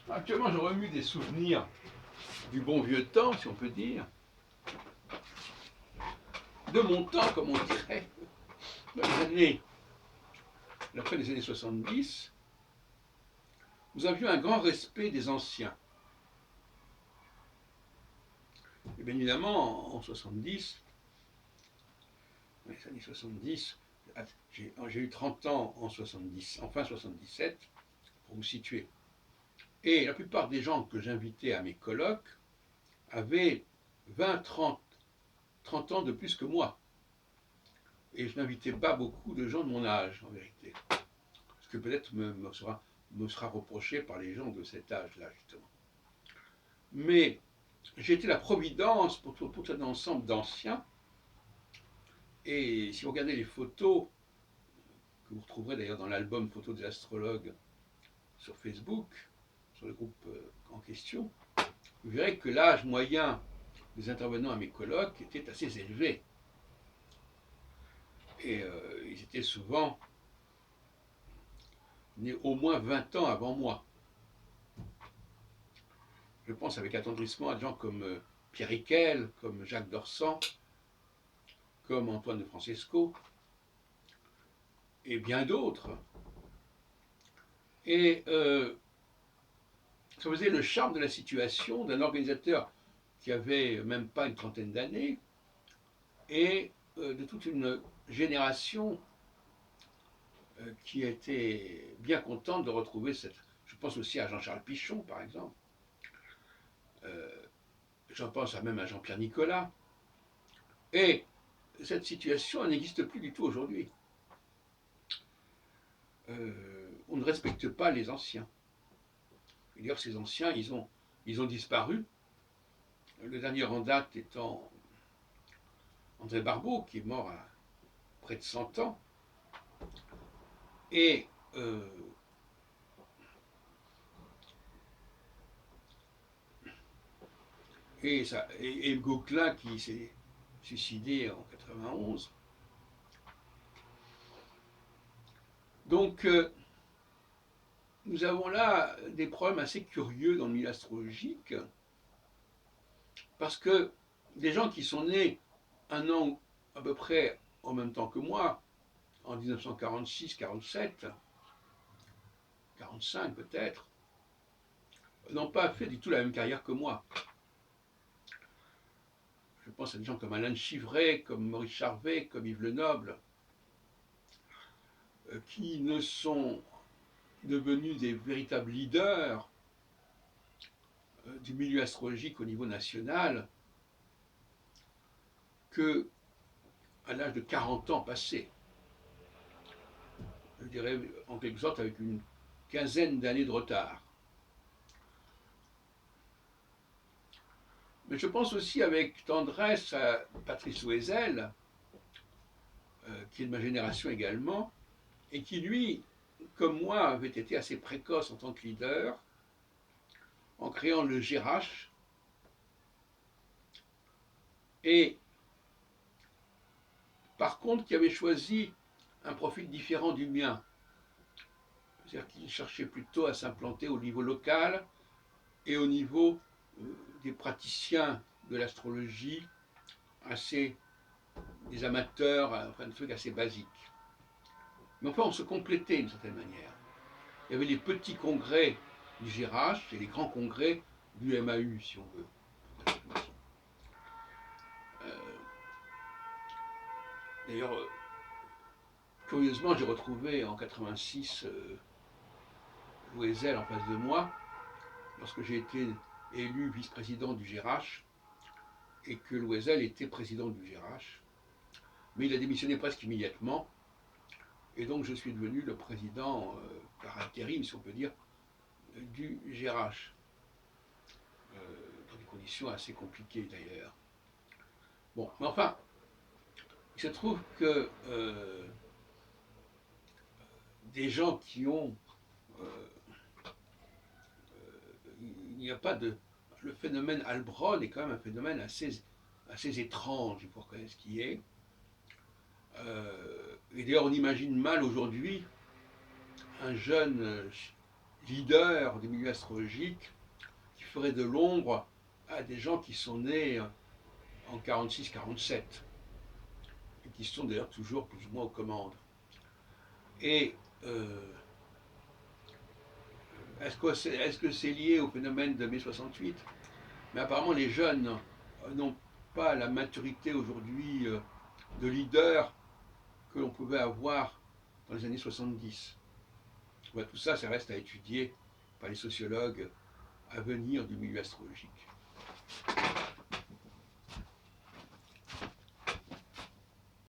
Actuellement, je remue des souvenirs du bon vieux temps, si on peut dire, de mon temps, comme on dirait, dans les années, la fin des années 70, nous avions un grand respect des anciens. Et bien évidemment, en 70, dans les années 70, j'ai eu 30 ans en 70, en fin 77, pour vous situer. Et la plupart des gens que j'invitais à mes colloques avaient 20, 30 ans de plus que moi. Et je n'invitais pas beaucoup de gens de mon âge, en vérité. Ce que peut-être me sera reproché par les gens de cet âge-là, justement. Mais j'ai été la providence pour tout un ensemble d'anciens. Et si vous regardez les photos, que vous retrouverez d'ailleurs dans l'album Photos des astrologues sur Facebook, sur le groupe en question, vous verrez que l'âge moyen des intervenants à mes colloques était assez élevé. Et ils étaient souvent nés au moins 20 ans avant moi. Je pense avec attendrissement à des gens comme Pierre Riquel, comme Jacques Dorsan, comme Antoine de Francesco, et bien d'autres. Et ça faisait le charme de la situation d'un organisateur qui avait même pas une trentaine d'années, et de toute une génération qui était bien contente de retrouver cette... Je pense aussi à Jean-Charles Pichon, par exemple. J'en pense même à Jean-Pierre Nicolas. Et cette situation n'existe plus du tout aujourd'hui. On ne respecte pas les anciens. D'ailleurs, ces anciens, ils ont disparu. Le dernier en date étant André Barbeau, qui est mort à près de 100 ans. Et et Gauquelin qui s'est suicidé en 91. Donc, nous avons là des problèmes assez curieux dans le milieu astrologique, parce que des gens qui sont nés un an à peu près en même temps que moi, en 1946, 47, 45 peut-être, n'ont pas fait du tout la même carrière que moi. Je pense à des gens comme Alain Chivray, comme Maurice Charvet, comme Yves Lenoble, qui ne sont devenus des véritables leaders du milieu astrologique au niveau national que à l'âge de 40 ans passés. Je dirais en quelque sorte avec une quinzaine d'années de retard. Mais je pense aussi avec tendresse à Patrice Loisel, qui est de ma génération également, et qui lui, comme moi, avait été assez précoce en tant que leader, en créant le GRH, et par contre qui avait choisi un profil différent du mien. C'est-à-dire qu'il cherchait plutôt à s'implanter au niveau local et au niveau des praticiens de l'astrologie, assez des amateurs, enfin des trucs assez basiques. Mais enfin, on se complétait d'une certaine manière. Il y avait les petits congrès du GRH et les grands congrès du MAU, si on veut. D'ailleurs, curieusement, j'ai retrouvé en 86 Loisel en face de moi, lorsque j'ai été élu vice-président du GRH, et que Loisel était président du GRH. Mais il a démissionné presque immédiatement, et donc je suis devenu le président par intérim, si on peut dire, du GRH. Dans des conditions assez compliquées d'ailleurs. Bon, mais enfin, il se trouve que des gens qui ont... il n'y a pas de... Le phénomène Albron est quand même un phénomène assez étrange, il faut reconnaître ce qui est. Et d'ailleurs, on imagine mal aujourd'hui un jeune leaders du milieu astrologique qui feraient de l'ombre à des gens qui sont nés en 46-47 et qui sont d'ailleurs toujours plus ou moins aux commandes. Et est-ce que c'est lié au phénomène de mai 68? Mais apparemment les jeunes n'ont pas la maturité aujourd'hui de leader que l'on pouvait avoir dans les années 70. Ouais, tout ça, ça reste à étudier par les sociologues à venir du milieu astrologique.